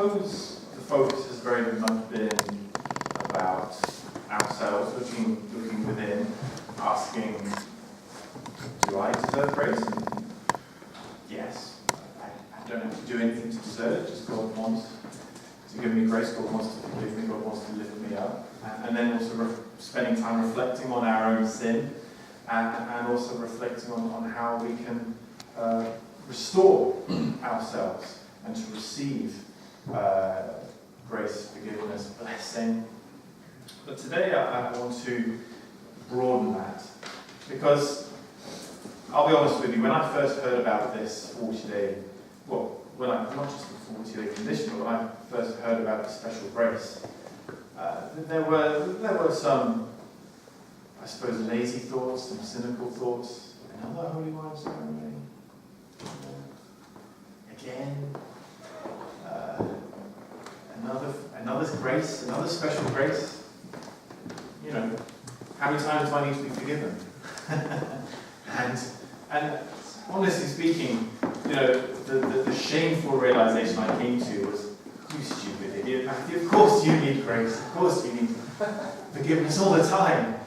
suppose the focus has very much been about ourselves, looking within, asking, do I deserve grace? And yes, I don't have to do anything to deserve it, just God wants to give me grace, God wants to forgive me, God wants to lift me up. And then also spending time reflecting on our own sin, and also reflecting on how we can restore ourselves and to receive grace, forgiveness, blessing. But today I want to broaden that, because I'll be honest with you, when I first heard about this 40-day, not just the 40-day condition, but when I first heard about the special grace, there were some, I suppose, lazy thoughts, some cynical thoughts. Another Holy Wine ceremony? Again? Another grace, another special grace? You know, how many times do I need to be forgiven? and honestly speaking, you know, the shameful realization I came to was, you stupid idiot, Matthew, of course you need grace, of course you need forgiveness all the time.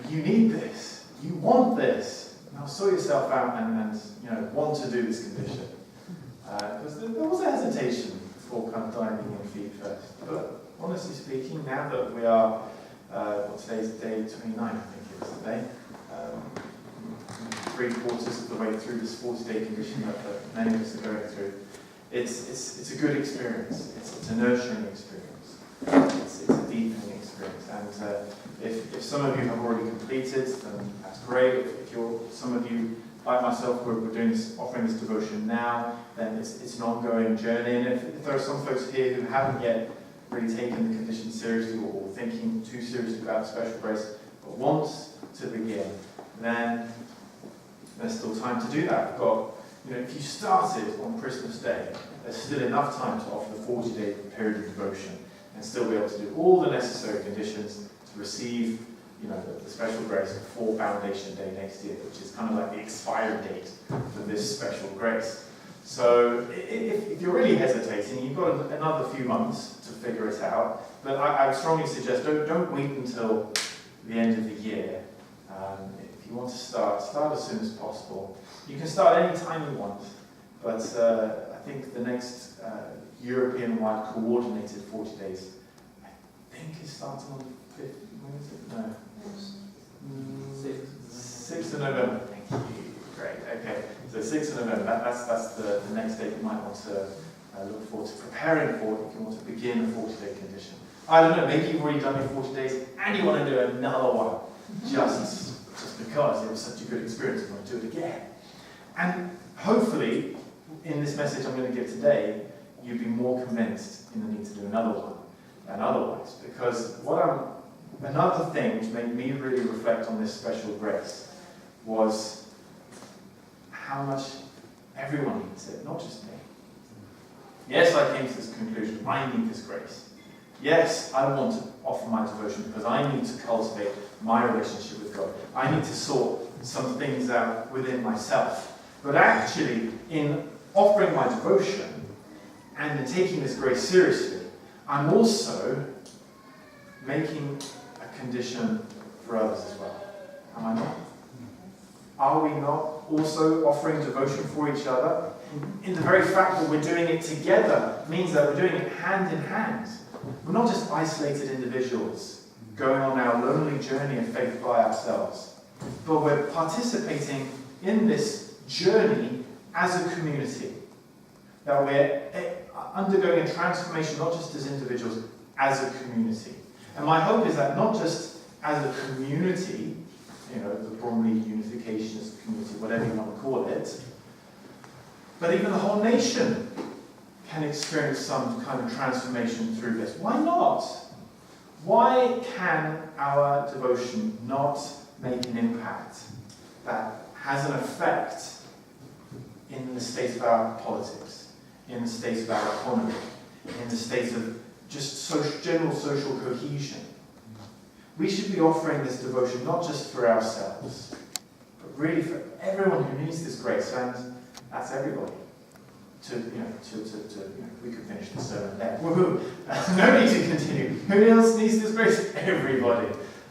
You need this, you want this. Now sort yourself out and want to do this condition. Because there was a hesitation before kind of diving in feet first. But honestly speaking, now that we are, today's day 29, I think it is today, 3/4 of the way through this 40-day condition that many of us are going through, it's a good experience. It's a nurturing experience. It's a deepening experience. And if some of you have already completed, then that's great. If some of you, like myself, we're doing this, offering this devotion now, then it's an ongoing journey. And if there are some folks here who haven't yet really taken the condition seriously or thinking too seriously about special grace, but want to begin, then there's still time to do that. We've got, if you started on Christmas Day, there's still enough time to offer the 40-day period of devotion and still be able to do all the necessary conditions to receive, the special grace before Foundation Day next year, which is kind of like the expiry date for this special grace. So if you're really hesitating, you've got another few months to figure it out. But I would strongly suggest don't wait until the end of the year. If you want to start as soon as possible. You can start any time you want, but I think the next European-wide coordinated 40 days, I think is starting on the 5th, when is it? No. 6th of November. Thank you. Great. Okay. So 6th of November. That's the next date you might want to look forward to preparing for if you want to begin a 40-day condition. I don't know. Maybe you've already done your 40 days and you want to do another one, just because it was such a good experience. You want to do it again. And hopefully, in this message I'm going to give today, you'd be more convinced in the need to do another one than otherwise. Because another thing to make me really reflect on this special grace was how much everyone needs it, not just me. Yes, I came to this conclusion, I need this grace. Yes, I want to offer my devotion because I need to cultivate my relationship with God. I need to sort some things out within myself. But actually, in offering my devotion and in taking this grace seriously, I'm also making a condition for others as well. Am I not? Are we not also offering devotion for each other? In the very fact that we're doing it together means that we're doing it hand in hand. We're not just isolated individuals going on our lonely journey of faith by ourselves, but we're participating in this journey as a community. That we're undergoing a transformation not just as individuals, as a community. And my hope is that not just as a community, the Bromley Unificationist community, whatever you want to call it, but even the whole nation can experience some kind of transformation through this. Why not? Why can our devotion not make an impact that has an effect in the state of our politics, in the state of our economy, in the state of just general social cohesion? We should be offering this devotion not just for ourselves, but really for everyone who needs this grace, and that's everybody. we could finish the sermon there. Woohoo! No need to continue. Who else needs this grace? Everybody.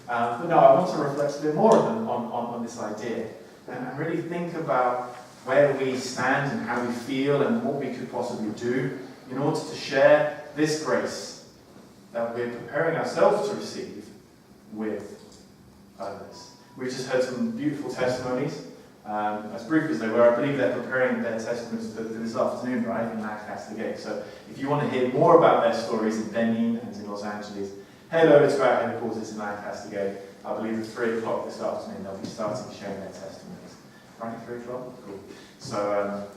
But no, I want to reflect a bit more on this idea and really think about where we stand and how we feel and what we could possibly do in order to share this grace that we're preparing ourselves to receive with others. We've just heard some beautiful testimonies. As brief as they were, I believe they're preparing their testimonies for this afternoon, right, in Lancaster Gate. So if you want to hear more about their stories in Benin and in Los Angeles, head over to our headquarters in Lancaster Gate. I believe at 3 o'clock this afternoon they'll be starting sharing their testimonies. Right at 3 o'clock? Cool. So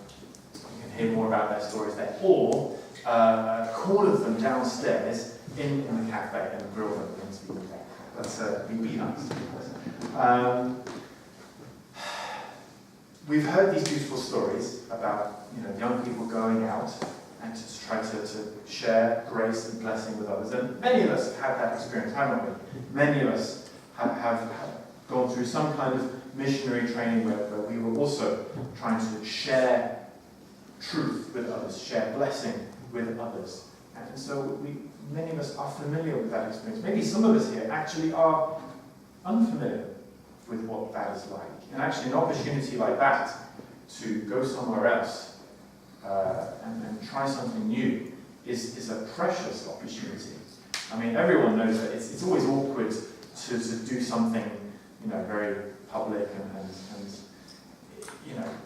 you can hear more about their stories there. Or call of them downstairs in the cafe and grill them and speak to them. That's be nice. We've heard these beautiful stories about young people going out and to try to share grace and blessing with others. And many of us have had that experience, haven't we? Many of us have gone through some kind of missionary training where we were also trying to share truth with others, share blessing with others. And so many of us are familiar with that experience. Maybe some of us here actually are unfamiliar with what that is like. And actually an opportunity like that to go somewhere else and try something new is a precious opportunity. I mean, everyone knows that it's always awkward to do something, very public and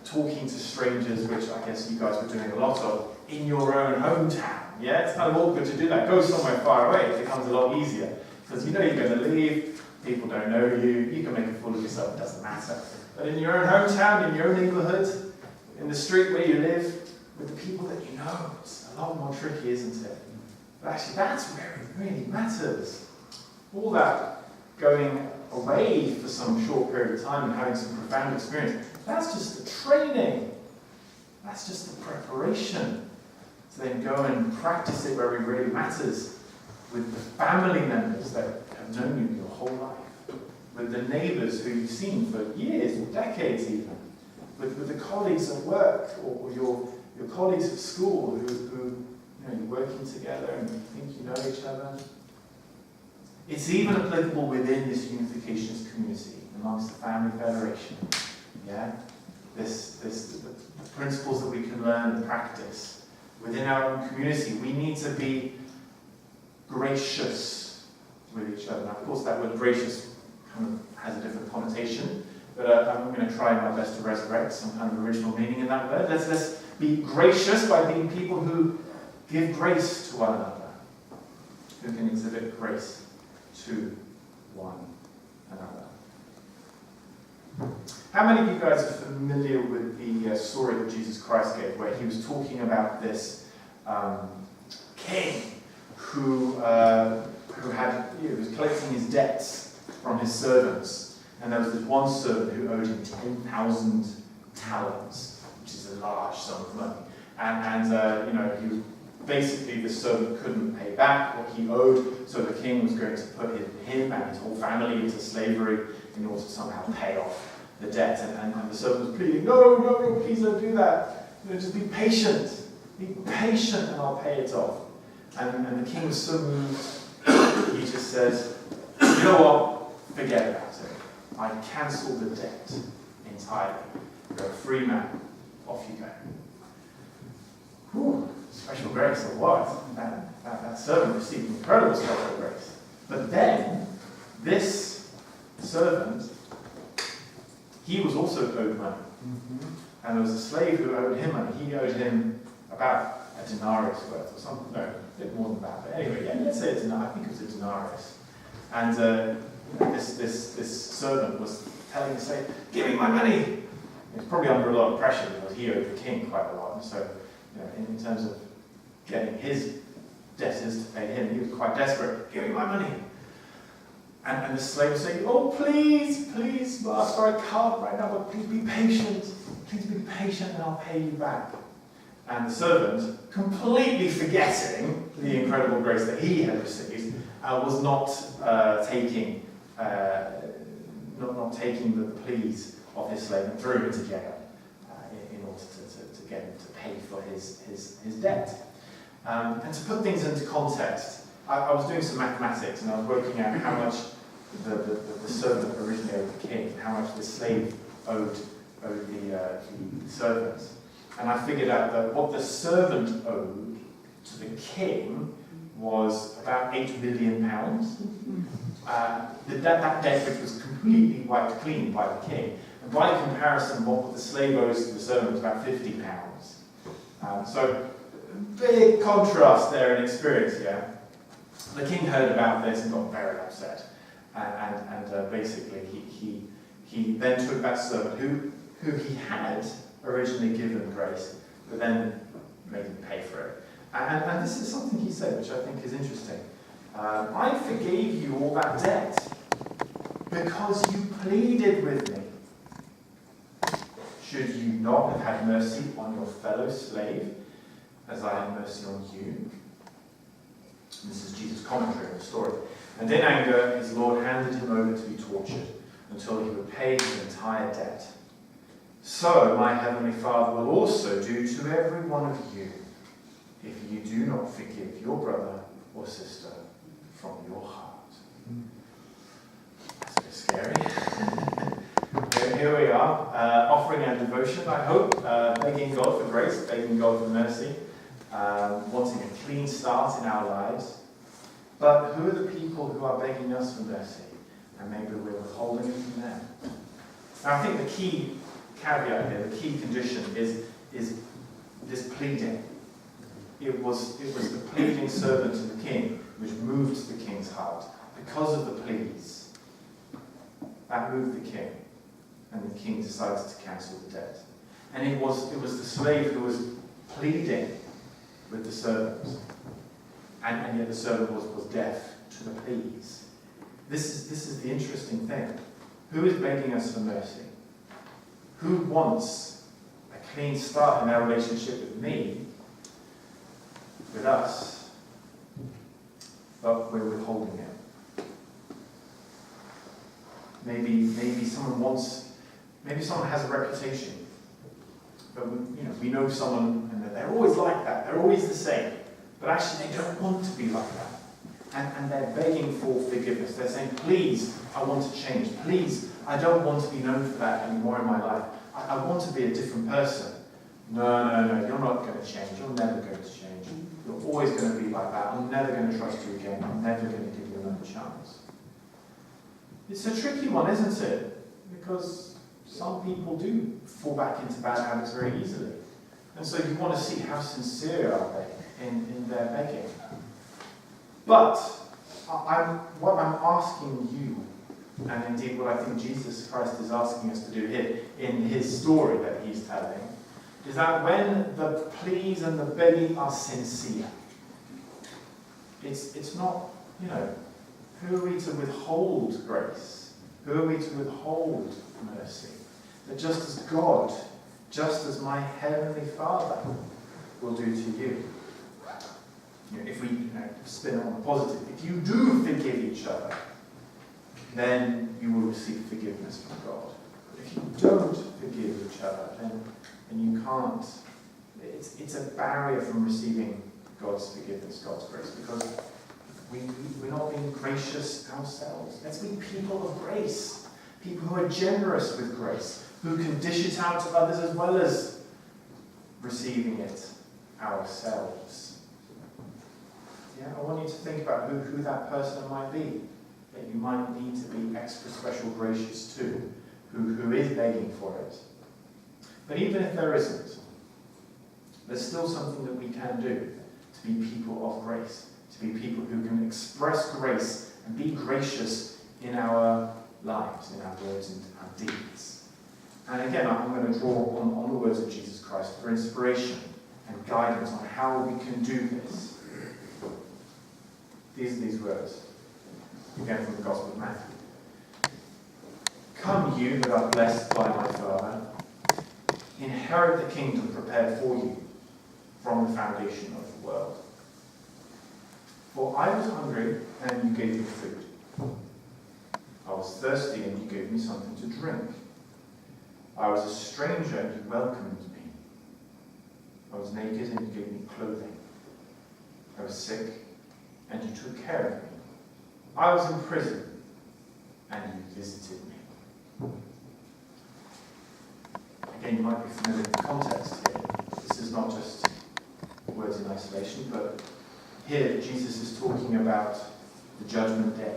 talking to strangers, which I guess you guys were doing a lot of, in your own hometown. Yeah, it's kind of awkward to do that. Go somewhere far away, it becomes a lot easier. Because you're going to leave, people don't know you, you can make a fool of yourself, it doesn't matter. But in your own hometown, in your own neighborhood, in the street where you live, with the people that you know, it's a lot more tricky, isn't it? But actually, that's where it really matters. All that going away for some short period of time and having some profound experience, that's just the training. That's just the preparation to then go and practice it where it really matters, with the family members that have known you your whole life, with the neighbours who you've seen for years or decades even, with the colleagues at work or your colleagues at school who you're working together and you think you know each other. It's even applicable within this unificationist community, amongst the family federation. Yeah, the principles that we can learn and practice within our own community. We need to be gracious with each other. Now, of course, that word gracious kind of has a different connotation, but I'm going to try my best to resurrect some kind of original meaning in that word. Let's be gracious by being people who give grace to one another, who can exhibit grace to one another. How many of you guys are familiar with the story that Jesus Christ gave, where he was talking about this king who was collecting his debts from his servants, and there was this one servant who owed him 10,000 talents, which is a large sum of money, and basically the servant couldn't pay back what he owed, so the king was going to put him and his whole family into slavery in order to somehow pay off the debt. And the servant was pleading, no, please don't do that. Just be patient and I'll pay it off. And the king was so moved, he just says, you know what, forget about it. I cancel the debt entirely. You're a free man, off you go. Whew. Special grace or what? That servant received incredible special grace. But then, this servant, he was also owed money. And there was a slave who owed him money. He owed him about a denarius worth or something. No, a bit more than that. But anyway, yeah, let's say a denarius. I think it was a denarius. And this servant was telling the slave, give me my money. He was probably under a lot of pressure because he owed the king quite a lot. And so, in terms of getting his debtors to pay him, he was quite desperate. Give me my money. And the slave was saying, oh, please, master, I can't right now, but please be patient. Please be patient and I'll pay you back. And the servant, completely forgetting the incredible grace that he had received, was not taking the pleas of his slave and threw him into jail in wanted to get him to pay for his debt. And to put things into context, I was doing some mathematics and I was working out how much the servant originally owed the king, and how much the slave owed the servant. And I figured out that what the servant owed to the king was about £8 million. That debt which was completely wiped clean by the king. And by comparison, what the slave owes to the servant was about £50. So, big contrast there in experience, yeah? The king heard about this and got very upset. And basically, he then took that servant, who he had originally given grace, but then made him pay for it. And this is something he said, which I think is interesting. I forgave you all that debt because you pleaded with me. Should you not have had mercy on your fellow slave as I had mercy on you? And this is Jesus' commentary on the story. And in anger, his Lord handed him over to be tortured until he would pay his entire debt. So my heavenly Father will also do to every one of you if you do not forgive your brother or sister from your heart. That's a bit scary. Here we are, offering our devotion, I hope, begging God for grace, begging God for mercy, wanting a clean start in our lives. But who are the people who are begging us for mercy? And maybe we're withholding it from them. Now I think the key caveat here, the key condition is this pleading. It was the pleading servant to the king which moved the king's heart. Because of the pleas, that moved the king. And the king decided to cancel the debt. And it was the slave who was pleading with the servant. And yet the servant was deaf to the pleas. This is the interesting thing. Who is begging us for mercy? Who wants a clean start in their relationship with me, with us, but we're withholding it? Maybe someone has a reputation, but we know someone and they're always like that. They're always the same. But actually they don't want to be like that. And they're begging for forgiveness. They're saying, please, I want to change. Please, I don't want to be known for that anymore in my life. I want to be a different person. No, you're not going to change. You're never going to change. You're always going to be like that. I'm never going to trust you again. I'm never going to give you another chance. It's a tricky one, isn't it? Because some people do fall back into bad habits very easily. And so you want to see how sincere are they in their begging. But what I'm asking you, and indeed what I think Jesus Christ is asking us to do here in his story that he's telling, is that when the pleas and the begging are sincere, it's not, who are we to withhold grace? Who are we to withhold mercy? That just as God, just as my heavenly Father will do to you. If we spin it on the positive, if you do forgive each other, then you will receive forgiveness from God. But if you don't forgive each other, then you can't. It's a barrier from receiving God's forgiveness, God's grace, because we're not being gracious ourselves. Let's be people of grace, people who are generous with grace, who can dish it out to others as well as receiving it ourselves. Yeah, I want you to think about who that person might be, that you might need to be extra special gracious to, who is begging for it. But even if there isn't, there's still something that we can do to be people of grace, to be people who can express grace and be gracious in our lives, in our words and our deeds. And again, I'm going to draw on the words of Jesus Christ for inspiration and guidance on how we can do this. These are these words, again from the Gospel of Matthew. Come you that are blessed by my Father, inherit the kingdom prepared for you from the foundation of the world. For I was hungry, and you gave me food. I was thirsty, and you gave me something to drink. I was a stranger, and you welcomed me. I was naked and you gave me clothing. I was sick and you took care of me. I was in prison and you visited me. Again, you might be familiar with the context here. This is not just words in isolation, but here Jesus is talking about the judgment day,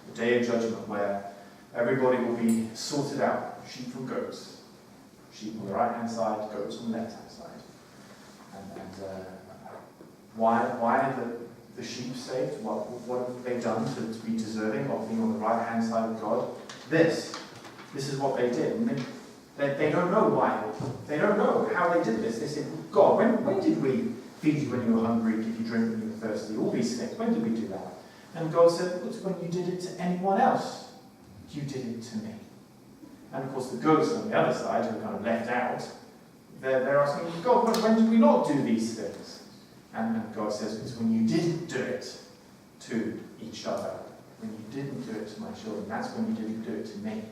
the day of judgment where everybody will be sorted out, sheep from goats, sheep on the right-hand side, goats on the left-hand side. Why are the sheep saved? What have they done to be deserving of being on the right-hand side of God? This is what they did. And they don't know why. They don't know how they did this. They said, God, when did we feed you when you were hungry, give you drink when you were thirsty? All these things. When did we do that? And God said, it's when you did it to anyone else. You did it to me. And of course the goats on the other side, who are kind of left out, they're asking, God, when did we not do these things? And God says, it's when you didn't do it to each other. When you didn't do it to my children, that's when you didn't do it to me.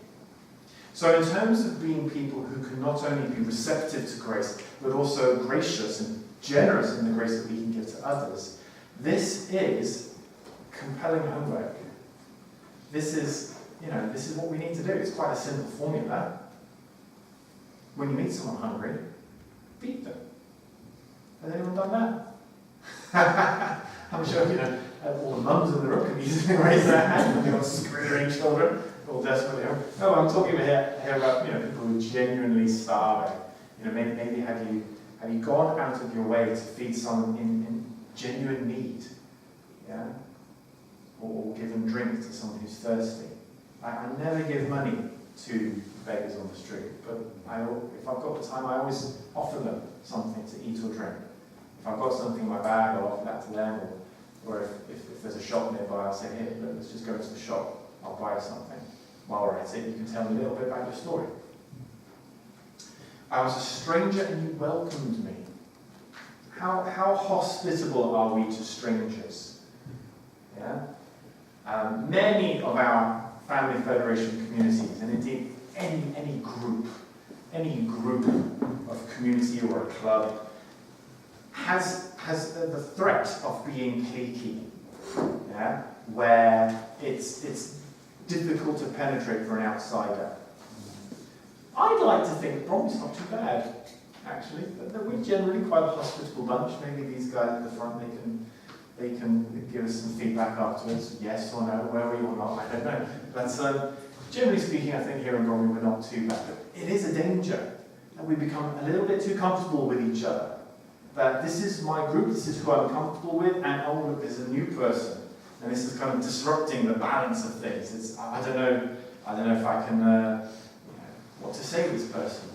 So in terms of being people who can not only be receptive to grace, but also gracious and generous in the grace that we can give to others, this is compelling homework. This is what we need to do. It's quite a simple formula. When you meet someone hungry, feed them. Has anyone done that? I'm sure, all the mums in the room can easily raise their hand when you're screaming children, all desperately. No, I'm talking here about people who are genuinely starving. Maybe have you gone out of your way to feed someone in genuine need? Yeah? Or give them drink to someone who's thirsty. I never give money to beggars on the street, but if I've got the time, I always offer them something to eat or drink. If I've got something in my bag, I'll offer that to them, or if there's a shop nearby, I'll say, here, let's just go to the shop, I'll buy you something. While we're at it, you can tell me a little bit about your story. I was a stranger and you welcomed me. How hospitable are we to strangers? Yeah? Many of our Family Federation communities, and indeed any group of community or a club, has the threat of being cliquey, yeah? Where it's difficult to penetrate for an outsider. I'd like to think probably it's not too bad, actually. That we're generally quite a hospitable bunch. Maybe these guys at the front, they can give us some feedback afterwards, yes or no, were we or not, I don't know. But generally speaking, I think here in Bromley we're not too bad. But it is a danger that we become a little bit too comfortable with each other. That this is my group, this is who I'm comfortable with, and oh look, there's a new person. And this is kind of disrupting the balance of things. I don't know if I can, what to say to this person.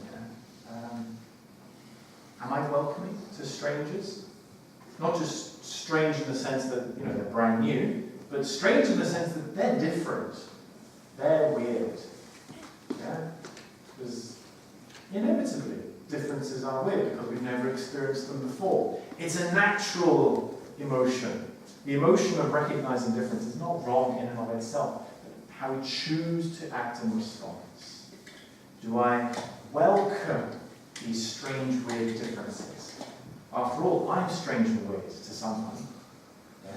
Am I welcoming to strangers? Not just strange in the sense that they're brand new, but strange in the sense that they're different. They're weird. Yeah? Because inevitably differences are weird because we've never experienced them before. It's a natural emotion. The emotion of recognizing difference is not wrong in and of itself, but how we choose to act in response. Do I welcome these strange, weird differences? After all, I'm strange and weird to someone. Yeah?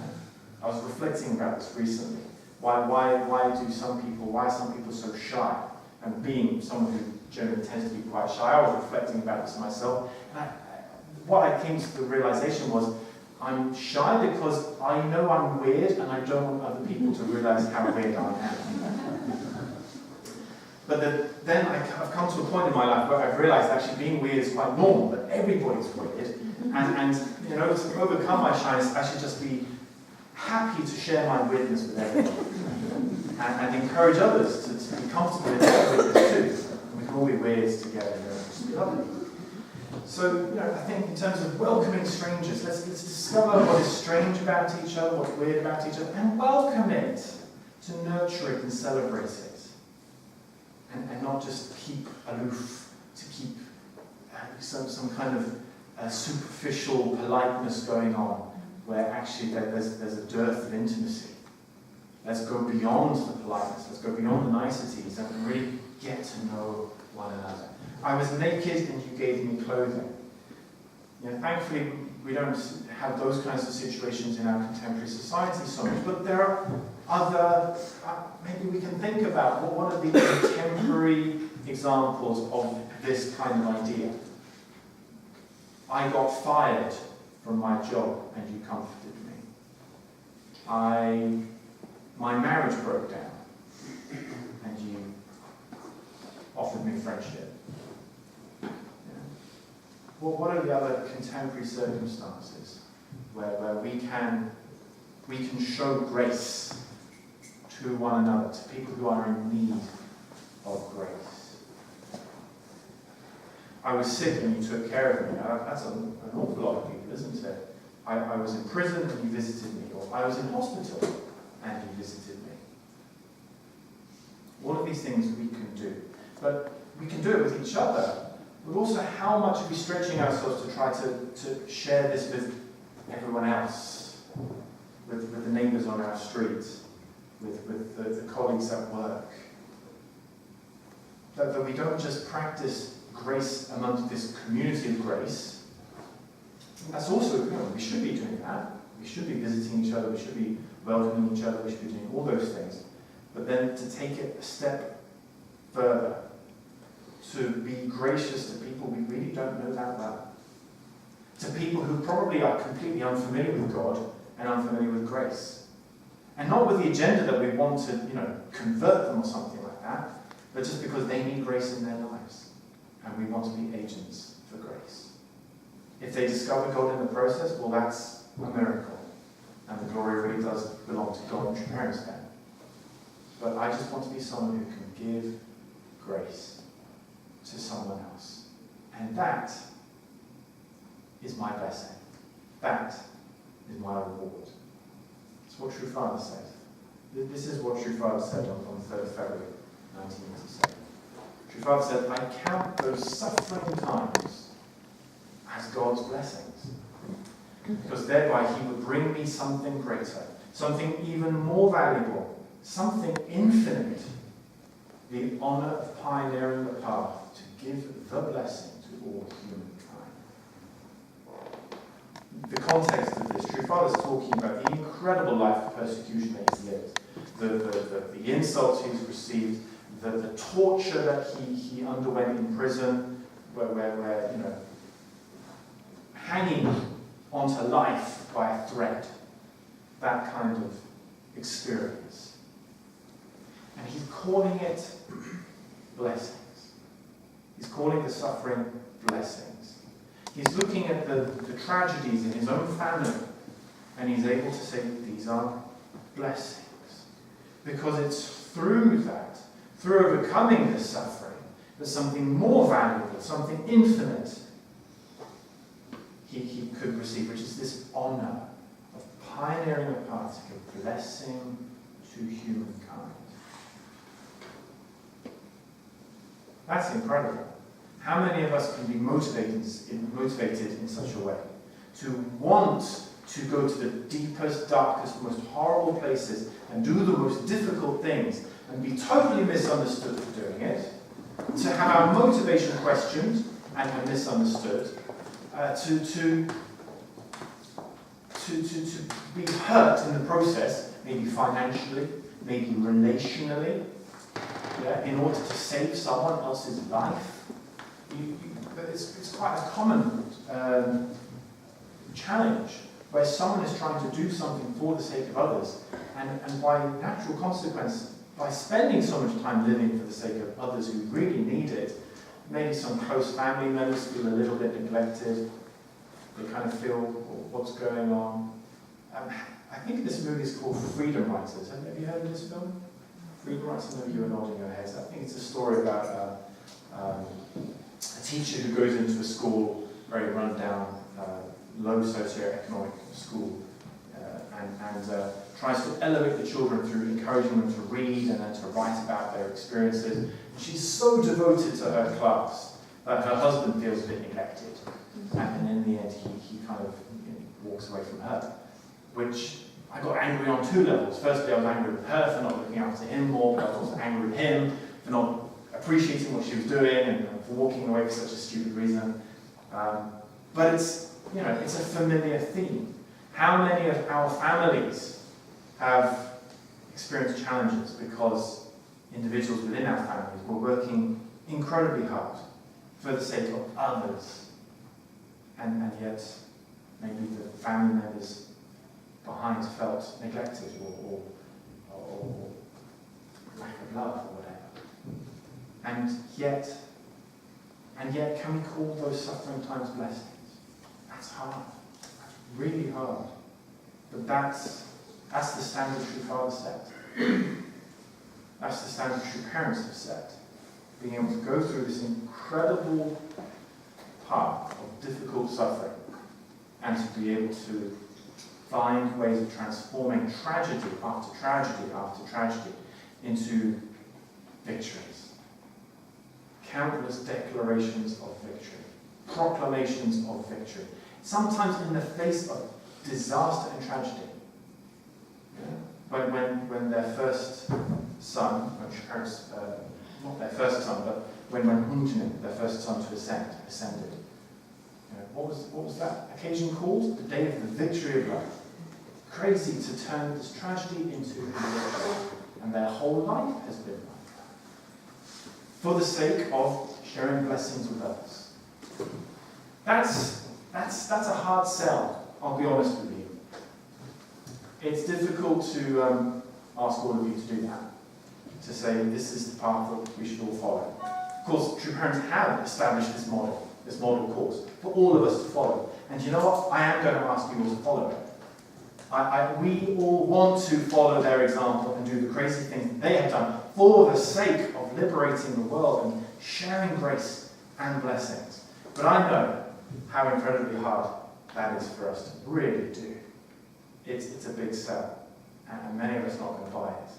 I was reflecting about this recently. Why are some people so shy? And being someone who generally tends to be quite shy, I was reflecting about this myself. And what I came to the realization was, I'm shy because I know I'm weird and I don't want other people to realize how weird I am. But then I've come to a point in my life where I've realized actually being weird is quite normal, that everybody's weird. And to overcome my shyness, I should just be happy to share my weirdness with everyone. and encourage others to be comfortable in their weirdness too. And we can all be weird together. It's lovely. So, I think in terms of welcoming strangers, let's discover what is strange about each other, what's weird about each other, and welcome it, to nurture it and celebrate it. And not just keep aloof, to keep some kind of superficial politeness going on, where actually there's a dearth of intimacy. Let's go beyond the politeness, let's go beyond the niceties, and really get to know one another. I was naked and you gave me clothing. Thankfully, we don't have those kinds of situations in our contemporary society so much, but there are other, maybe we can think about what are the contemporary examples of this kind of idea. I got fired from my job and you comforted me. My marriage broke down and you offered me friendship. Well, what are the other contemporary circumstances where we can show grace to one another, to people who are in need of grace? I was sick and you took care of me. Now, that's an awful lot of people, isn't it? I was in prison and you visited me, or I was in hospital and you visited me. All of these things we can do. But we can do it with each other. But also, how much are we stretching ourselves to try to share this with everyone else, with the neighbours on our street, with the colleagues at work? That we don't just practice grace amongst this community of grace. That's also, we should be doing that. We should be visiting each other, we should be welcoming each other, we should be doing all those things. But then to take it a step further, to be gracious to people we really don't know that well. To people who probably are completely unfamiliar with God and unfamiliar with grace. And not with the agenda that we want to, convert them or something like that, but just because they need grace in their lives. And we want to be agents for grace. If they discover God in the process, well, that's a miracle. And the glory really does belong to God and parents then. But I just want to be someone who can give grace to someone else. And that is my blessing. That is my reward. It's what True Father said. This is what True Father said on the 3rd of February 1987. True Father said, I count those suffering times as God's blessings, because thereby he would bring me something greater, something even more valuable, something infinite, the honour of pioneering the path to give the blessing to all humankind. The context of this, True Father is talking about the incredible life of persecution that he's lived, the insults he's received, the torture that he underwent in prison, where hanging onto life by a thread, that kind of experience. And he's calling it blessings. He's calling the suffering blessings. He's looking at the tragedies in his own family, and he's able to say these are blessings. Because it's through that, through overcoming this suffering, that something more valuable, something infinite, he could receive, which is this honour of pioneering a path to give blessing to humankind. That's incredible. How many of us can be motivated in such a way? To want to go to the deepest, darkest, most horrible places and do the most difficult things and be totally misunderstood for doing it. To have our motivation questioned and misunderstood. To be hurt in the process, maybe financially, maybe relationally, in order to save someone else's life. It's quite a common challenge where someone is trying to do something for the sake of others, and by natural consequence, by spending so much time living for the sake of others who really need it, maybe some close family members feel a little bit neglected. They kind of feel what's going on. I think this movie is called Freedom Writers. Have you heard of this film? Freedom Writers? Some of you are nodding your heads. I think it's a story about a teacher who goes into a school, very run-down, low socioeconomic school, and tries to elevate the children through encouraging them to read and then to write about their experiences. She's so devoted to her class that her husband feels a bit neglected. And in the end, he kind of walks away from her, which I got angry on two levels. Firstly, I was angry with her for not looking after him more, but I was also angry with him for not appreciating what she was doing and for walking away for such a stupid reason. But it's it's a familiar theme. How many of our families have experienced challenges because individuals within our families were working incredibly hard for the sake of others, and yet maybe the family members behind felt neglected or lack of love or whatever. And yet, can we call those suffering times blessings? That's hard. That's really hard. But that's the standard true father set. That's the standard true parents have set. Being able to go through this incredible path of difficult suffering and to be able to find ways of transforming tragedy after tragedy after tragedy into victories. Countless declarations of victory, proclamations of victory, sometimes in the face of disaster and tragedy. When their first son, when parents, not their first son, but when Hunjin, their first son to ascended, what was that occasion called? The day of the victory of love. Crazy to turn this tragedy into a victory, and their whole life has been like that, for the sake of sharing blessings with others. That's a hard sell, I'll be honest with you. It's difficult to ask all of you to do that, to say this is the path that we should all follow. Of course, true parents have established this model course, for all of us to follow. And you know what? I am going to ask you all to follow it. We all want to follow their example and do the crazy things they have done for the sake of liberating the world and sharing grace and blessings. But I know how incredibly hard that is for us to really do. It's a big sell, and many of us are not going to buy it.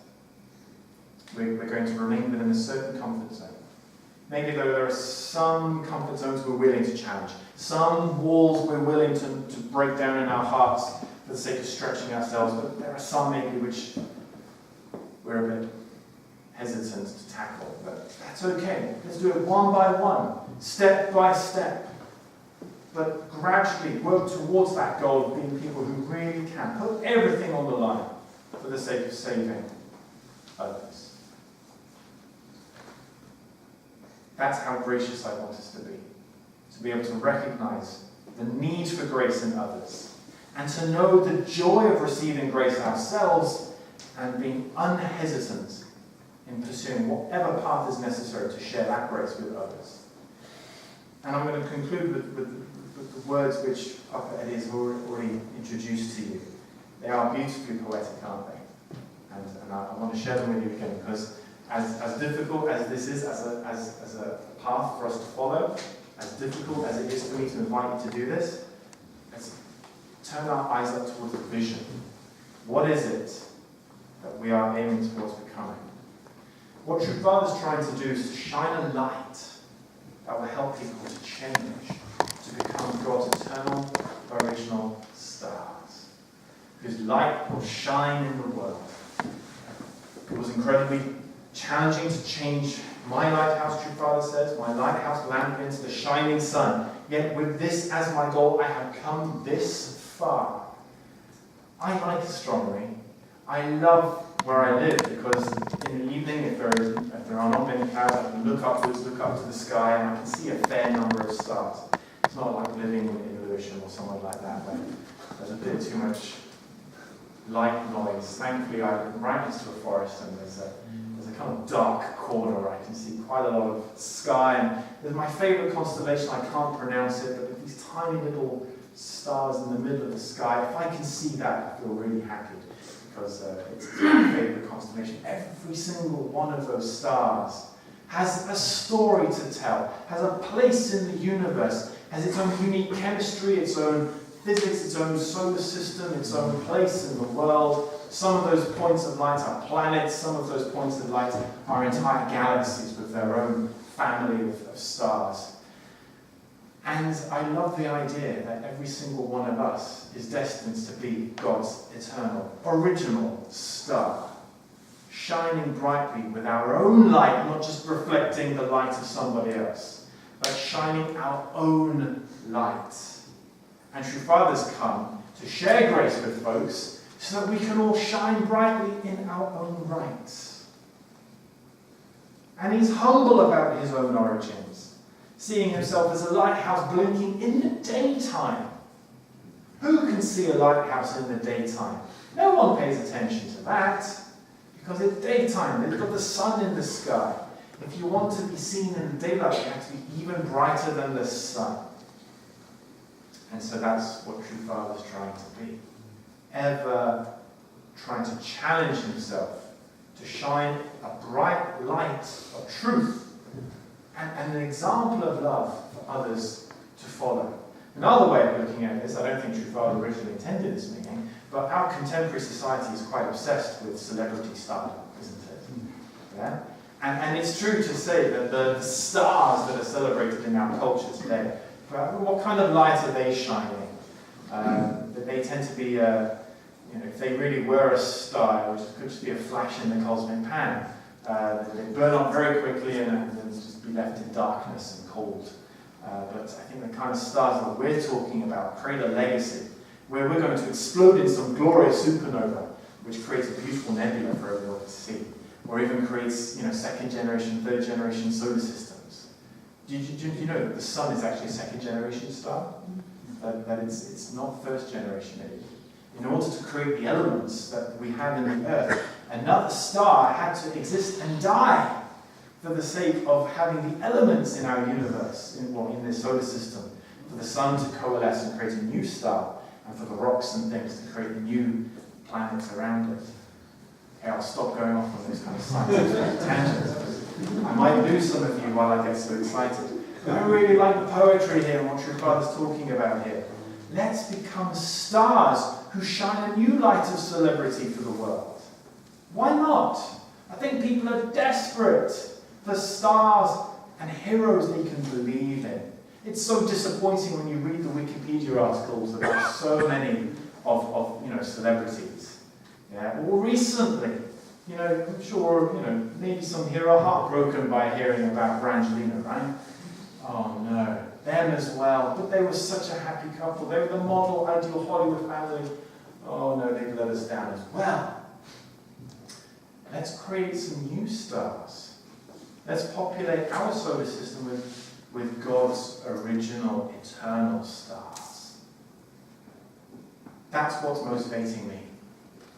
We're going to remain within a certain comfort zone. Maybe though there are some comfort zones we're willing to challenge, some walls we're willing to break down in our hearts for the sake of stretching ourselves, but there are some maybe which we're a bit hesitant to tackle. But that's okay. Let's do it one by one, step by step. But gradually work towards that goal of being people who really can put everything on the line for the sake of saving others. That's how gracious I want us to be able to recognize the need for grace in others, and to know the joy of receiving grace ourselves and being unhesitant in pursuing whatever path is necessary to share that grace with others. And I'm going to conclude with the words which Papa Eddie has already introduced to you. They are beautifully poetic, aren't they? And I want to share them with you again, because as difficult as this is as a path for us to follow, as difficult as it is for me to invite you to do this, let's turn our eyes up towards the vision. What is it that we are aiming towards becoming? What True Father's trying to do is to shine a light that will help people to change, to become God's eternal, original stars, whose light will shine in the world. It was incredibly challenging to change my lighthouse, True Father says, my lighthouse lamp into the shining sun. Yet with this as my goal, I have come this far. I like astronomy. I love where I live, because in the evening, if there are not many clouds, I can look upwards, look up to the sky, and I can see a fair number of stars. It's not like living in Lewisham or somewhere like that, where there's a bit too much light noise. Thankfully, I live right next to a forest, and there's a kind of dark corner where I can see quite a lot of sky. And there's my favourite constellation, I can't pronounce it, but with these tiny little stars in the middle of the sky, if I can see that, I feel really happy, because it's my favourite constellation. Every single one of those stars has a story to tell, has a place in the universe, has its own unique chemistry, its own physics, its own solar system, its own place in the world. Some of those points of light are planets, some of those points of light are entire galaxies with their own family of stars. And I love the idea that every single one of us is destined to be God's eternal, original star, shining brightly with our own light, not just reflecting the light of somebody else, but shining our own light. And true fathers come to share grace with folks so that we can all shine brightly in our own rights. And he's humble about his own origins, seeing himself as a lighthouse blinking in the daytime. Who can see a lighthouse in the daytime? No one pays attention to that, because it's daytime. They've got the sun in the sky. If you want to be seen in the daylight, you have to be even brighter than the sun. And so that's what true father's trying to be. Ever trying to challenge himself to shine a bright light of truth and an example of love for others to follow. Another way of looking at this, I don't think true father originally intended this meaning, but our contemporary society is quite obsessed with celebrity stardom, isn't it? Yeah? And it's true to say that the stars that are celebrated in our culture today, what kind of light are they shining? That they tend to be, if they really were a star, which could just be a flash in the cosmic pan, they burn up very quickly and then just be left in darkness and cold. But I think the kind of stars that we're talking about create a legacy where we're going to explode in some glorious supernova, which creates a beautiful nebula for everyone to see, or even creates, second generation, third generation solar systems. Do you know that the sun is actually a second generation star? That it's not first generation maybe. In order to create the elements that we have in the earth, another star had to exist and die for the sake of having the elements in our universe, in this solar system, for the sun to coalesce and create a new star, and for the rocks and things to create new planets around it. Okay, I'll stop going off on those kind of scientific tangents. I might lose some of you while I get so excited. But I really like the poetry here and what True Father's talking about here. Let's become stars who shine a new light of celebrity for the world. Why not? I think people are desperate for stars and heroes they can believe in. It's so disappointing when you read the Wikipedia articles about so many of celebrities. Yeah? Or recently, I'm sure, maybe some here are heartbroken by hearing about Brangelina, right? Oh no, them as well. But they were such a happy couple. They were the model, ideal Hollywood family. Oh no, they've let us down as well. Let's create some new stars. Let's populate our solar system with God's original, eternal stars. That's what's motivating me.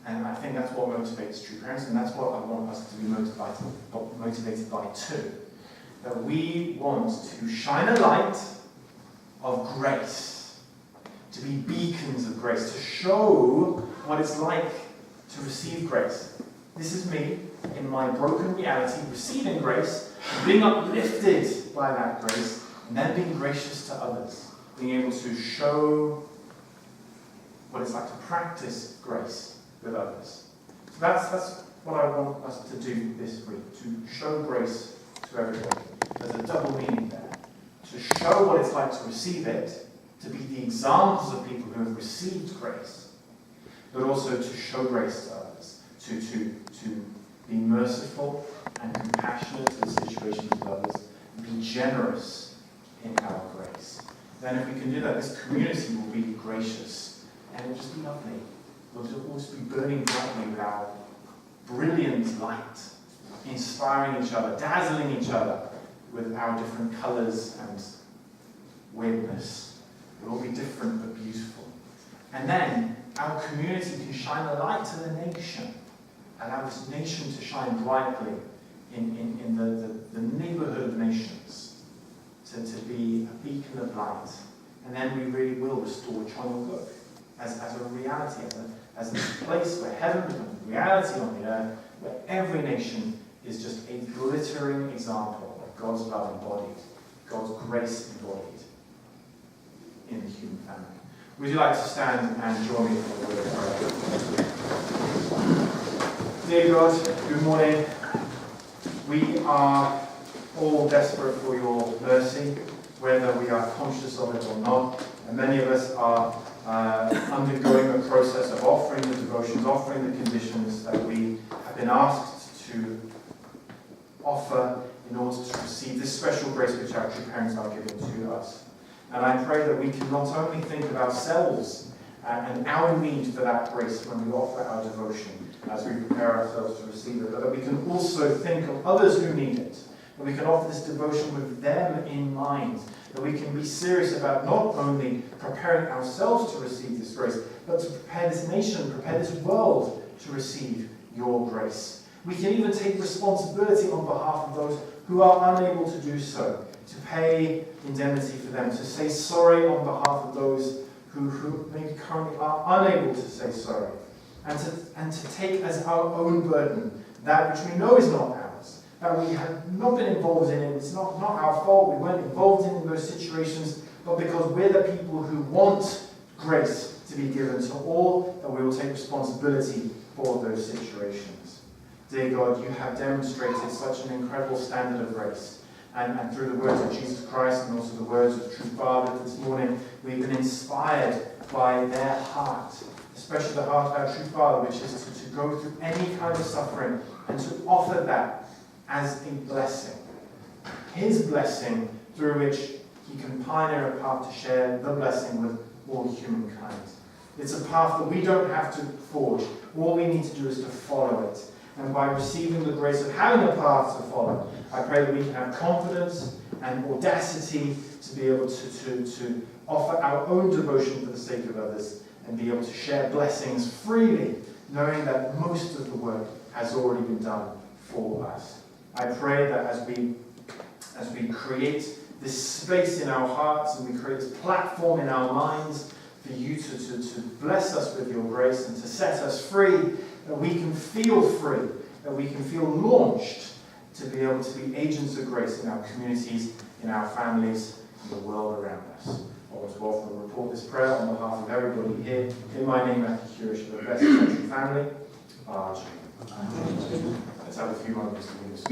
And I think that's what motivates true parents, and that's what I want us to be motivated by too. That we want to shine a light of grace, to be beacons of grace, to show what it's like to receive grace. This is me, in my broken reality, receiving grace, being uplifted by that grace, and then being gracious to others, being able to show what it's like to practice grace with others. So that's what I want us to do this week, to show grace to everybody. There's a double meaning there. To show what it's like to receive it, to be the examples of people who have received grace, but also to show grace to others, to be merciful and compassionate to the situations of others, and be generous in our grace. Then if we can do that, this community will be gracious, and it will just be lovely. We'll just be burning brightly with our brilliant light, inspiring each other, dazzling each other with our different colours and weirdness. It will be different but beautiful. And then our community can shine a light to the nation, allow this nation to shine brightly in the neighbourhood of nations, to be a beacon of light. And then we really will restore Chonoguk as a reality, as a place where heaven becomes reality on the earth, where every nation is just a glittering example of God's love embodied, God's grace embodied in the human family. Would you like to stand and join me for a word of prayer? Dear God, good morning. We are all desperate for your mercy, whether we are conscious of it or not. And many of us are undergoing a process of offering the devotions, offering the conditions that we have been asked to offer in order to receive this special grace which our true parents are giving to us. And I pray that we can not only think of ourselves and our need for that grace when we offer our devotion as we prepare ourselves to receive it, but that we can also think of others who need it, that we can offer this devotion with them in mind, that we can be serious about not only preparing ourselves to receive this grace, but to prepare this nation, prepare this world to receive your grace. We can even take responsibility on behalf of those who are unable to do so, to pay indemnity for them, to say sorry on behalf of those who maybe currently are unable to say sorry, and to take as our own burden that which we know is not ours, that we have not been involved in it, it's not our fault, we weren't involved in those situations, but because we're the people who want grace to be given to all, that we will take responsibility for those situations. Dear God, you have demonstrated such an incredible standard of grace. And through the words of Jesus Christ and also the words of True Father this morning, we've been inspired by their heart, especially the heart of our True Father, which is to go through any kind of suffering and to offer that as a blessing. His blessing through which he can pioneer a path to share the blessing with all humankind. It's a path that we don't have to forge. All we need to do is to follow it. And by receiving the grace of having a path to follow, I pray that we can have confidence and audacity to be able to offer our own devotion for the sake of others and be able to share blessings freely, knowing that most of the work has already been done for us. I pray that as we create this space in our hearts and we create this platform in our minds for you to bless us with your grace and to set us free, that we can feel free, that we can feel launched to be able to be agents of grace in our communities, in our families, and the world around us. I want to offer and report this prayer on behalf of everybody here. In my name, Matthew Hewish, for the blessed country family. Amen. Let's have a few moments to do this.